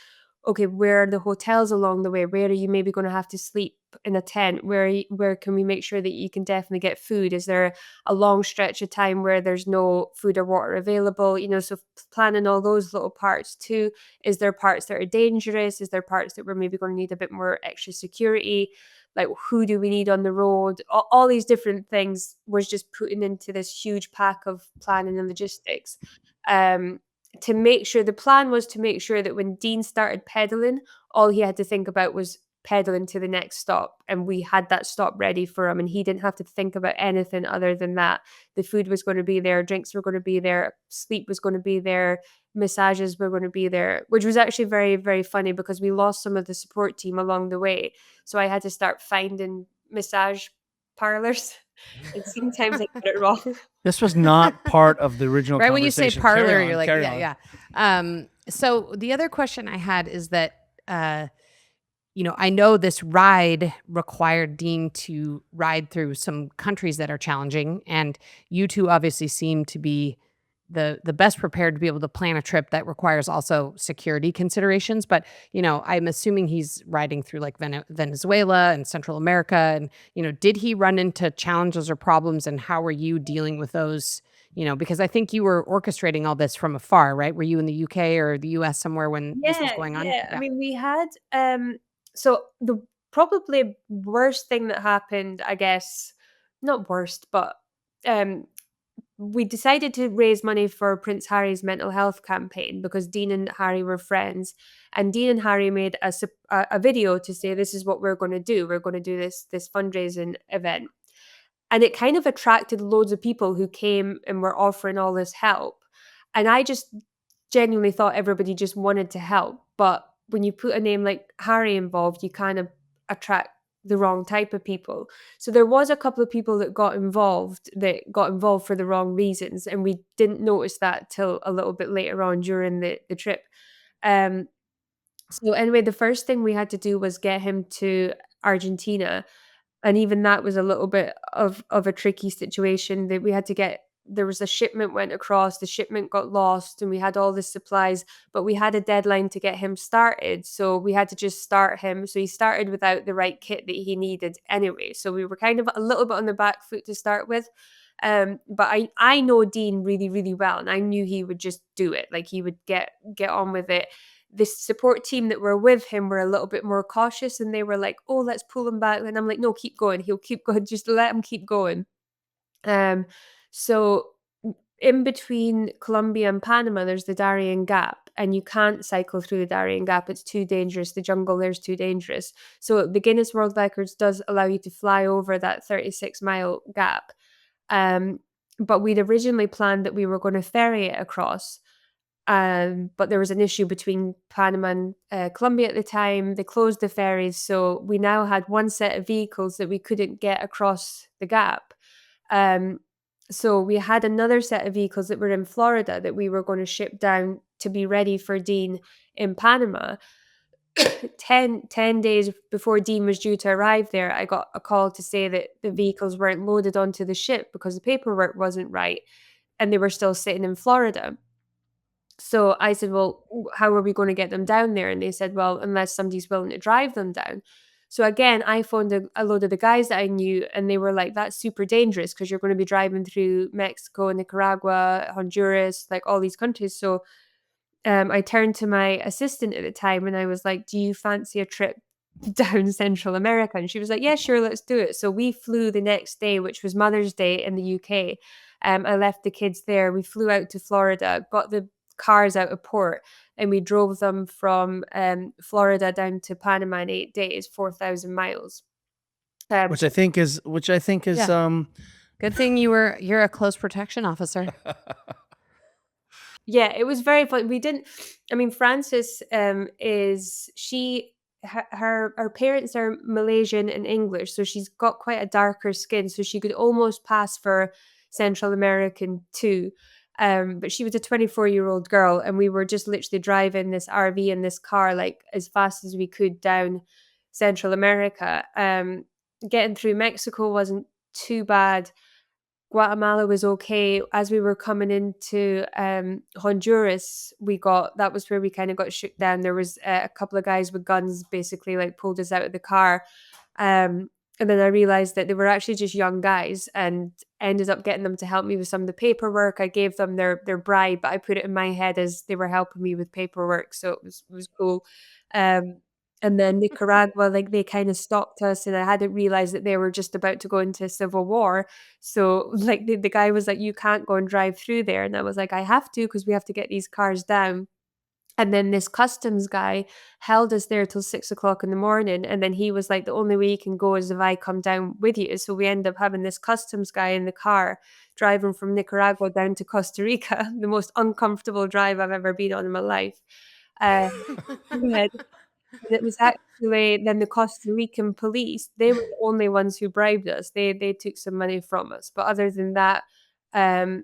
okay, where are the hotels along the way? Where are you maybe going to have to sleep in a tent? Where can we make sure that you can definitely get food? Is there a long stretch of time where there's no food or water available? So planning all those little parts too. Is there parts that are dangerous? Is there parts that we're maybe going to need a bit more extra security? Like, who do we need on the road? All these different things was just putting into this huge pack of planning and logistics. To make sure, the plan was to make sure that when Dean started pedaling, all he had to think about was pedaling to the next stop, and we had that stop ready for him, and he didn't have to think about anything other than that. The food was going to be there, drinks were going to be there, sleep was going to be there, massages were going to be there, which was actually very, very funny because we lost some of the support team along the way. So I had to start finding massage parlors. And sometimes I got it wrong. This was not part of the original Right when you say conversation. parlor, Carry on, you're like, carry yeah, on. yeah. So the other question I had is that, I know this ride required Dean to ride through some countries that are challenging, and you two obviously seem to be the best prepared to be able to plan a trip that requires also security considerations. But I'm assuming he's riding through like Venezuela and Central America, and did he run into challenges or problems, and how were you dealing with those? Because I think you were orchestrating all this from afar, right? Were you in the UK or the US somewhere when this was Yeah, going on? yeah. I Yeah. mean, we had so the probably worst thing that happened, I guess, not worst, but um we decided to raise money for Prince Harry's mental health campaign because Dean and Harry were friends, and Dean and Harry made a video to say this is what we're going to do. We're going to do this fundraising event, and it kind of attracted loads of people who came and were offering all this help. And I just genuinely thought everybody just wanted to help. But when you put a name like Harry involved, you kind of attract the wrong type of people. So there was a couple of people that got involved for the wrong reasons. And we didn't notice that till a little bit later on during the trip. Um, so anyway, the first thing we had to do was get him to Argentina, and even that was a little bit of a tricky situation that we had to get. There was a shipment went across, the shipment got lost, and we had all the supplies, but we had a deadline to get him started, so we had to just start him. So he started without the right kit that he needed anyway, so we were kind of a little bit on the back foot to start with. But I know Dean really, really well, and I knew he would just do it. Like, he would get on with it. The support team that were with him were a little bit more cautious, and they were like, "Oh, let's pull him back." And I'm like, "No, keep going. He'll keep going. Just let him keep going." Um, so in between Colombia and Panama, there's the Darien Gap, and you can't cycle through the Darien Gap. It's too dangerous. The jungle there's too dangerous. So the Guinness World Records does allow you to fly over that 36-mile gap. But we'd originally planned that we were going to ferry it across. But there was an issue between Panama and Colombia at the time. They closed the ferries, so we now had one set of vehicles that we couldn't get across the gap. So we had another set of vehicles that were in Florida that we were going to ship down to be ready for Dean in Panama. 10 days before Dean was due to arrive there, I got a call to say that the vehicles weren't loaded onto the ship because the paperwork wasn't right, and they were still sitting in Florida. So I said, well, how are we going to get them down there? And they said, well, unless somebody's willing to drive them down. So again, I phoned a load of the guys that I knew, and they were like, that's super dangerous because you're going to be driving through Mexico, Nicaragua, Honduras, like all these countries. So I turned to my assistant at the time and I was like, do you fancy a trip down Central America? And she was like, yeah, sure, let's do it. So we flew the next day, which was Mother's Day in the UK. I left the kids there. We flew out to Florida, got the cars out of port, and we drove them from Florida down to Panama in 8 days, 4,000 miles. Which I think is Yeah. Good thing you're a close protection officer. Yeah, it was very fun. Frances her parents are Malaysian and English, so she's got quite a darker skin, so she could almost pass for Central American too. But she was a 24-year-old girl, and we were just literally driving this RV in this car like as fast as we could down Central America. Getting through Mexico wasn't too bad. Guatemala was okay. As we were coming into Honduras, that was where we kind of got shook down. There was a couple of guys with guns basically like pulled us out of the car. And then I realized that they were actually just young guys, and ended up getting them to help me with some of the paperwork. I gave them their bribe, but I put it in my head as they were helping me with paperwork. So it was cool. Um, and then Nicaragua, like they kind of stopped us, and I hadn't realized that they were just about to go into civil war. So like the guy was like, you can't go and drive through there. And I was like, I have to, because we have to get these cars down. And then this customs guy held us there till 6 o'clock in the morning. And then he was like, the only way you can go is if I come down with you. So we end up having this customs guy in the car driving from Nicaragua down to Costa Rica, the most uncomfortable drive I've ever been on in my life. Yeah, and it was actually then the Costa Rican police, they were the only ones who bribed us. They took some money from us. But other than that,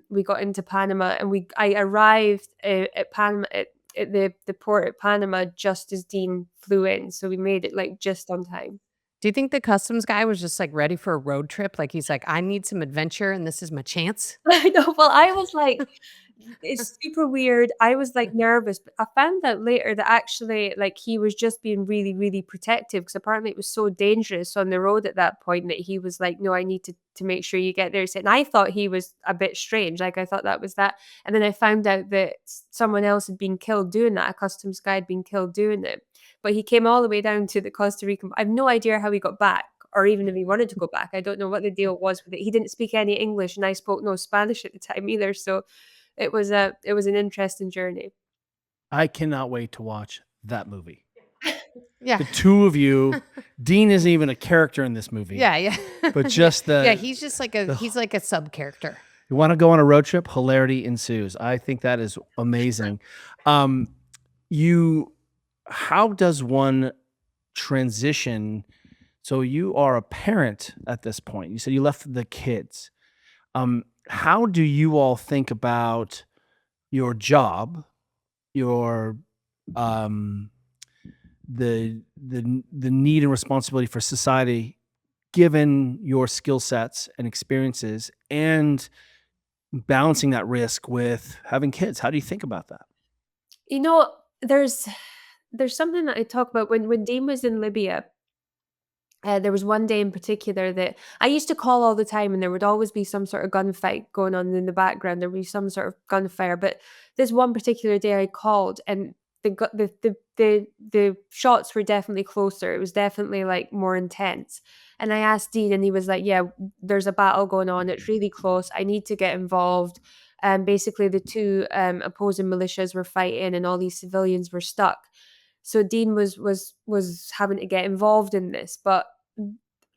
we got into Panama, and I arrived at Panama at the port at Panama just as Dean flew in. So we made it like just on time. Do you think the customs guy was just like ready for a road trip? Like he's like, I need some adventure and this is my chance? I know. Well, I was like, it's super weird. I was like nervous, but I found out later that actually, like, he was just being really, really protective because apparently it was so dangerous on the road at that point that he was like, no, I need to make sure you get there. And I thought he was a bit strange. Like, I thought that was that. And then I found out that someone else had been killed doing that. A customs guy had been killed doing it. But he came all the way down to the Costa Rican. I have no idea how he got back, or even if he wanted to go back. I don't know what the deal was with it. He didn't speak any English, and I spoke no Spanish at the time either. So it was an interesting journey. I cannot wait to watch that movie. Yeah. The two of you, Dean isn't even a character in this movie. Yeah. But just yeah, he's just like he's like a sub character. You want to go on a road trip? Hilarity ensues. I think that is amazing. How does one transition? So you are a parent at this point. You said you left the kids. How do you all think about your job, your the need and responsibility for society, given your skill sets and experiences, and balancing that risk with having kids? How do you think about that? You know, there's something that I talk about when Dean was in Libya. There was one day in particular that I used to call all the time, and there would always be some sort of gunfight going on in the background. There would be some sort of gunfire. But this one particular day I called, and the shots were definitely closer. It was definitely like more intense. And I asked Dean, and he was like, yeah, there's a battle going on. It's really close. I need to get involved. And basically the two opposing militias were fighting, and all these civilians were stuck. So Dean was having to get involved in this. But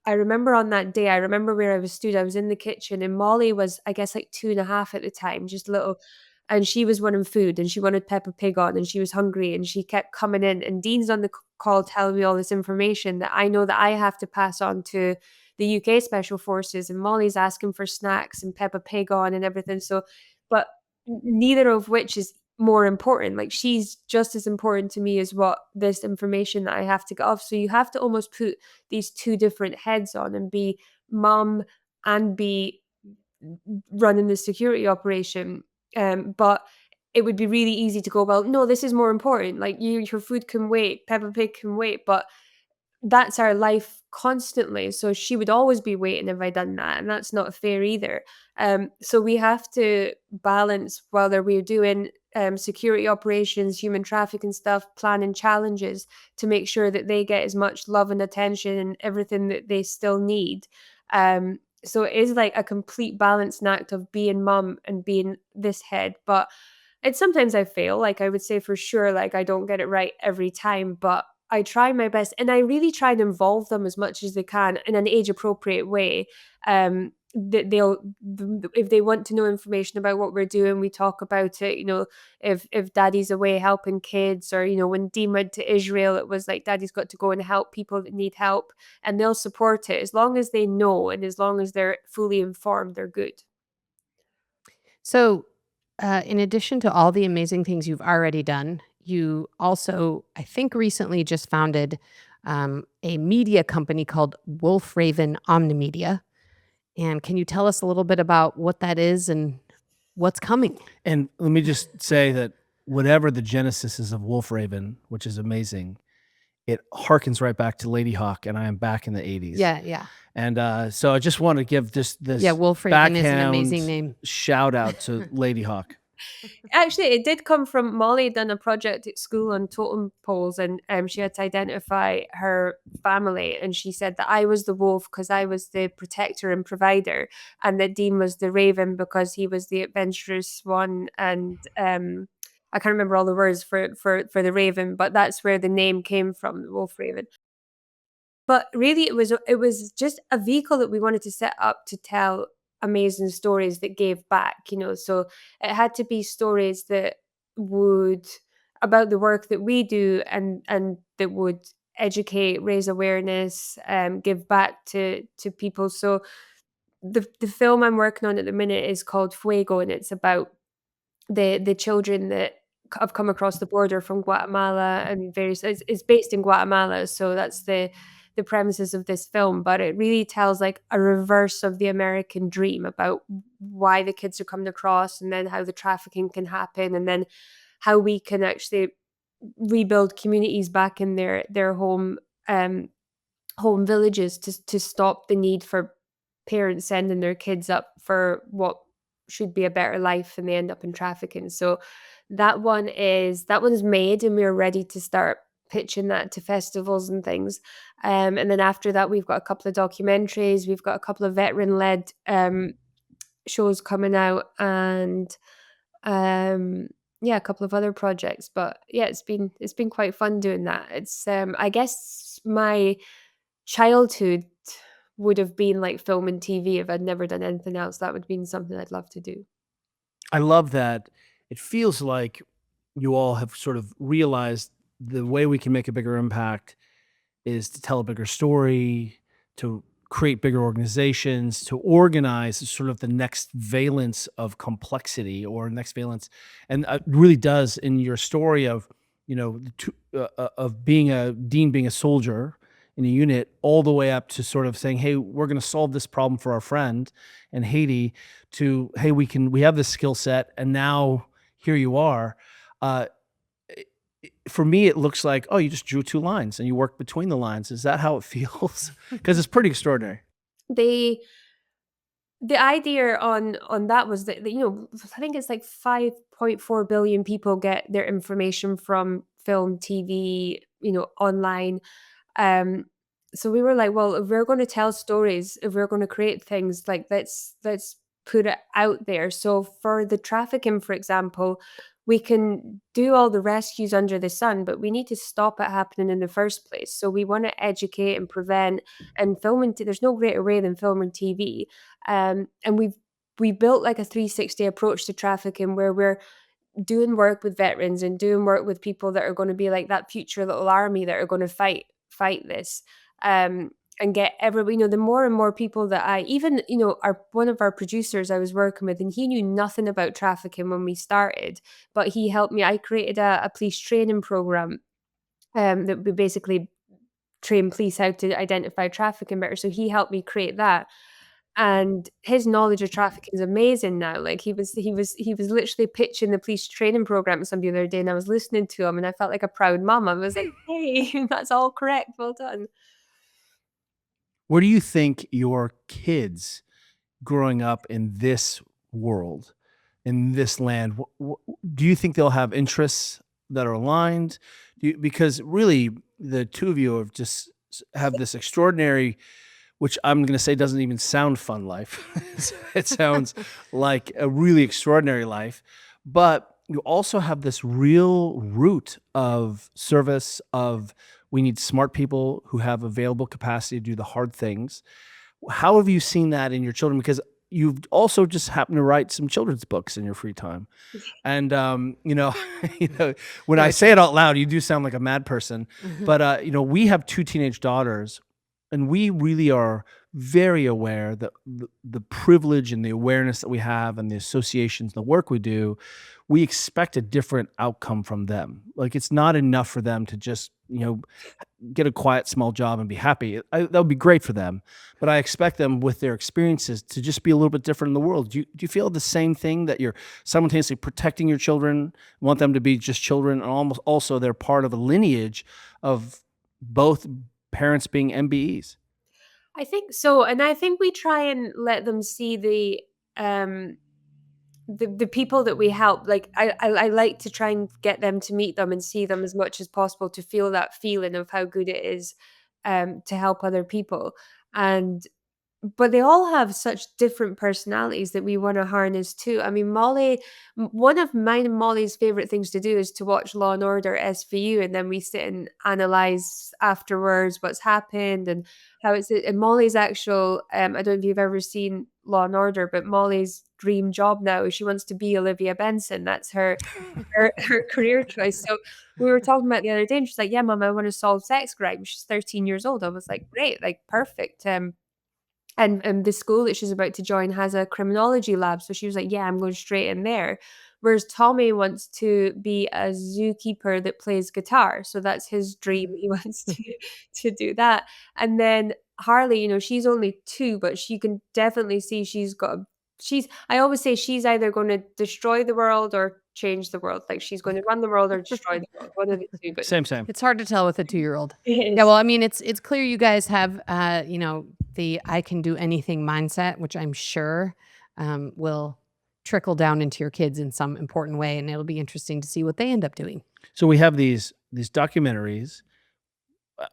I remember on that day, I remember where I was stood. I was in the kitchen, and Molly was, I guess, like 2.5 at the time, just little. And she was wanting food, and she wanted Peppa Pig on, and she was hungry, and she kept coming in. And Dean's on the call telling me all this information that I know that I have to pass on to the UK Special Forces. And Molly's asking for snacks and Peppa Pig on and everything. So, but neither of which is more important. Like, she's just as important to me as what this information that I have to get off. So you have to almost put these two different heads on and be mom and be running the security operation. But it would be really easy to go, well, no, this is more important. Like, your food can wait, Peppa Pig can wait. But that's our life constantly. So she would always be waiting, have I done that? And that's not fair either. So we have to balance, whether we're doing security operations, human trafficking stuff, planning challenges, to make sure that they get as much love and attention and everything that they still need. So it is like a complete balancing act of being mum and being this head. But it's sometimes I fail. Like I would say for sure, like I don't get it right every time, but I try my best, and I really try and involve them as much as they can in an age appropriate way. That if they want to know information about what we're doing, we talk about it. You know, if Daddy's away helping kids, or you know, when Dean went to Israel, it was like Daddy's got to go and help people that need help, and they'll support it as long as they know and as long as they're fully informed. They're good. So, in addition to all the amazing things you've already done, you also, I think, recently just founded a media company called Wolfraven Omnimedia. And can you tell us a little bit about what that is and what's coming? And let me just say that whatever the genesis is of Wolfraven, which is amazing, it harkens right back to Lady Hawk, and I am back in the 80s. Yeah. And so I just want to give this Yeah, Wolfraven is an amazing backhand name. shout out to Lady Hawk. Actually, it did come from Molly had done a project at school on totem poles, and she had to identify her family, and she said that I was the wolf because I was the protector and provider, and that Dean was the raven because he was the adventurous one, and I can't remember all the words for the raven, but that's where the name came from, the wolf raven. But really, it was just a vehicle that we wanted to set up to tell amazing stories that gave back, you know. So it had to be stories that would about the work that we do, and that would educate, raise awareness, give back to people. So the film I'm working on at the minute is called Fuego, and it's about the children that have come across the border from Guatemala and various it's based in Guatemala, so that's the premises of this film, but it really tells like a reverse of the American dream about why the kids are coming across, and then how the trafficking can happen, and then how we can actually rebuild communities back in their home villages to stop the need for parents sending their kids up for what should be a better life, and they end up in trafficking. So that one's made, and we're ready to start pitching that to festivals and things. And then after that, we've got a couple of documentaries, we've got a couple of veteran led shows coming out, and um yeah, a couple of other projects. But yeah, it's been quite fun doing that. It's I guess my childhood would have been like film and TV. If I'd never done anything else, that would have been something I'd love to do. I love that. It feels like you all have sort of realized the way we can make a bigger impact is to tell a bigger story, to create bigger organizations, to organize sort of the next valence of complexity or next valence. And it really does in your story of, you know, of being a Dean, being a soldier in a unit, all the way up to sort of saying, hey, we're going to solve this problem for our friend in Haiti, to, hey, we have this skill set, and now here you are. Uh, for me, it looks like, oh, you just drew two lines and you worked between the lines. Is that how it feels? Because it's pretty extraordinary. They The idea on that was that, you know, I think it's like 5.4 billion people get their information from film, TV, you know, online. Um, so we were like, well, if we're going to tell stories, if we're going to create things, like let's put it out there. So for the trafficking, for example, we can do all the rescues under the sun, but we need to stop it happening in the first place. So we want to educate and prevent, and film and there's no greater way than film and TV. And we built like a 360 approach to trafficking, where we're doing work with veterans and doing work with people that are going to be like that future little army that are going to fight this, and get everybody, you know, the more and more people that I even, you know, one of our producers I was working with, and he knew nothing about trafficking when we started, but he helped me. I created a police training program, that we basically train police how to identify trafficking better, so he helped me create that. and his knowledge of trafficking is amazing now. Like he was literally pitching the police training program to somebody the other day, and I was listening to him, and I felt like a proud mum. I was like, "Hey, that's all correct. Well done." Where do you think your kids growing up in this world, in this land, do you think they'll have interests that are aligned? Because really, the two of you have just have this extraordinary, which I'm going to say doesn't even sound fun life. It sounds like a really extraordinary life, but you also have this real root of service of we need smart people who have available capacity to do the hard things. How have you seen that in your children? Because you've also just happened to write some children's books in your free time. And you know, when I say it out loud, you do sound like a mad person. But we have two teenage daughters, and we really are very aware that the privilege and the awareness that we have and the associations, the work we do, we expect a different outcome from them. Like it's not enough for them to just get a quiet small job and be happy. That would be great for them, but I expect them with their experiences to just be a little bit different in the world. Do you feel the same thing, that you're simultaneously protecting your children, want them to be just children, and almost also they're part of a lineage of both parents being MBEs? I think so, and I think we try and let them see um the people that we help. Like I like to try and get them to meet them and see them as much as possible, to feel that feeling of how good it is to help other people. And but they all have such different personalities that we wanna harness too. I mean, one of mine and Molly's favorite things to do is to watch Law& and Order SVU, and then we sit and analyze afterwards what's happened and how it's and Molly's actual, I don't know if you've ever seen Law& and Order, but Molly's dream job now is she wants to be Olivia Benson. That's her career choice. So we were talking about the other day, and she's like, "Yeah, mom, I wanna solve sex crimes." She's 13 years old. I was like, "Great, like, perfect." And the school that she's about to join has a criminology lab, so she was like, "Yeah, I'm going straight in there." Whereas Tommy wants to be a zookeeper that plays guitar, so that's his dream. He wants to do that. And then Harley, she's only 2, but she can definitely see she's I always say she's either gonna destroy the world or change the world. Like, she's gonna run the world or destroy the world, one of the 2, but Same. It's hard to tell with a 2-year-old. it Yeah, is. well, I mean, it's clear you guys have, the I can do anything mindset, which I'm sure will trickle down into your kids in some important way, and it'll be interesting to see what they end up doing. So we have these documentaries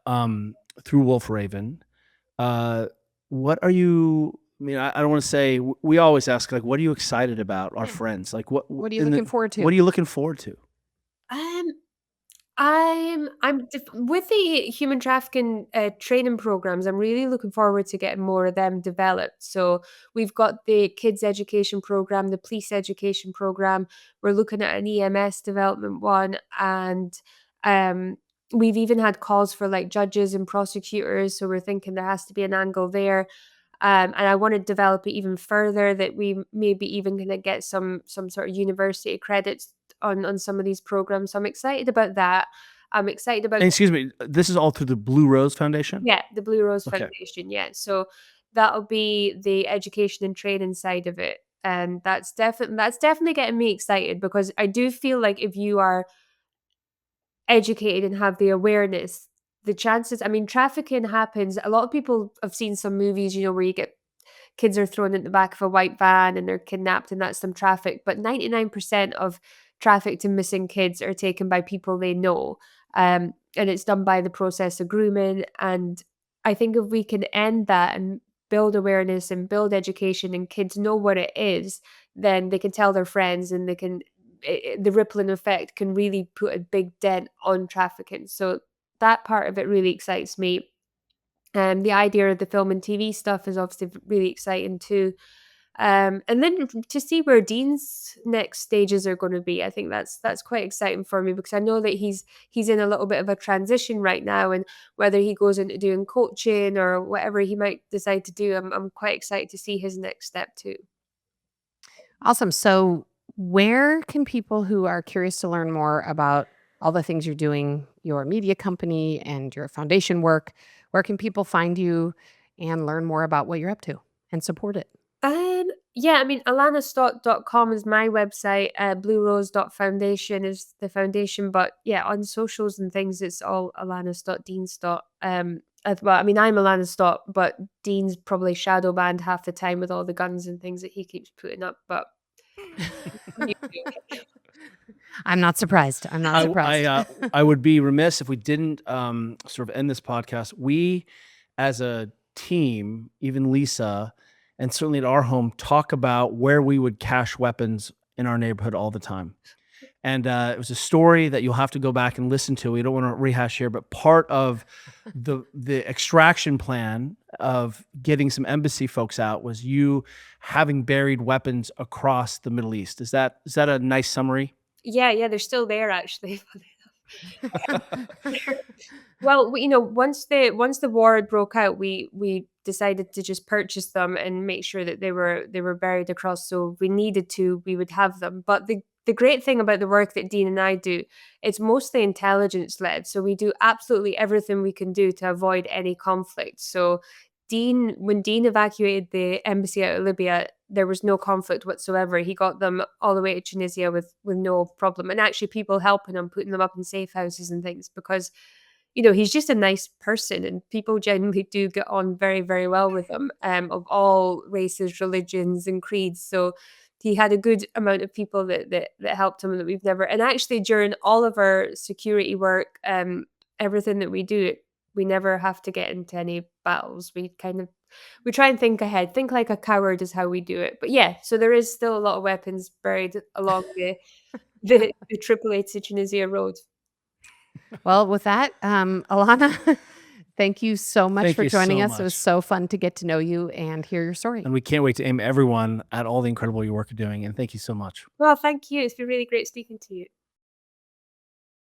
through Wolfraven. What are you? I mean, I don't want to say. We always ask, like, what are you excited about? Our friends, like, What are you looking forward to? What are you looking forward to? Um, with the human trafficking training programs. I'm really looking forward to getting more of them developed. So we've got the kids education program, the police education program. We're looking at an EMS development one, and um, we've even had calls for like judges and prosecutors. So we're thinking there has to be an angle there. And I want to develop it even further, that we maybe even gonna get some sort of university credits on some of these programs. So I'm excited about that. I'm excited about And excuse me, this is all through the Blue Rose Foundation. the Blue Rose Okay. Foundation. Yeah, so that'll be the education and training side of it, and that's definitely getting me excited, because I do feel like if you are educated and have the awareness, the chances. I mean, trafficking happens. A lot of people have seen some movies, where you get kids are thrown in the back of a white van and they're kidnapped, and that's them trafficked. But 99% of trafficked and missing kids are taken by people they know. And it's done by the process of grooming. And I think if we can end that and build awareness and build education, and kids know what it is, then they can tell their friends, and the rippling effect can really put a big dent on trafficking. So that part of it really excites me. The idea of the film and TV stuff is obviously really exciting too. And then to see where Dean's next stages are going to be, I think that's quite exciting for me, because I know that he's in a little bit of a transition right now, and whether he goes into doing coaching or whatever he might decide to do, I'm quite excited to see his next step too. Awesome. So, where can people who are curious to learn more about all the things you're doing, your media company and your foundation work, where can people find you and learn more about what you're up to? and support it? Yeah, I mean, alanastott.com is my website. bluerose.foundation is the foundation. But yeah, on socials and things, it's all Alana Stott, Dean Stott. Well, I mean, I'm Alana Stott, but Dean's probably shadow banned half the time with all the guns and things that he keeps putting up. But I'm not surprised. I'm not surprised. I would be remiss if we didn't sort of end this podcast. We, as a team, even Lisa, and certainly at our home, talk about where we would cache weapons in our neighborhood all the time. And it was a story that you'll have to go back and listen to. We don't want to rehash here, but part of the extraction plan of getting some embassy folks out was you having buried weapons across the Middle East. Is that a nice summary? yeah, they're still there actually. Well, once the war had broke out, we decided to just purchase them and make sure that they were buried across. So if we needed to, we would have them. But the great thing about the work that Dean and I do, it's mostly intelligence led. So we do absolutely everything we can do to avoid any conflict. So when Dean evacuated the embassy out of Libya, there was no conflict whatsoever. He got them all the way to Tunisia with no problem. And actually people helping him, putting them up in safe houses and things, because he's just a nice person and people generally do get on very, very well with him, of all races, religions, and creeds. So he had a good amount of people that helped him, that we've never. And actually, during all of our security work, everything that we do, we never have to get into any battles. We try and think ahead, think like a coward is how we do it. But yeah, so there is still a lot of weapons buried along the Tripoli to Tunisia road. Well, with that, Alana, thank you so much for joining us. Much. It was so fun to get to know you and hear your story. And we can't wait to aim everyone at all the incredible work you're doing. And thank you so much. Well, thank you. It's been really great speaking to you.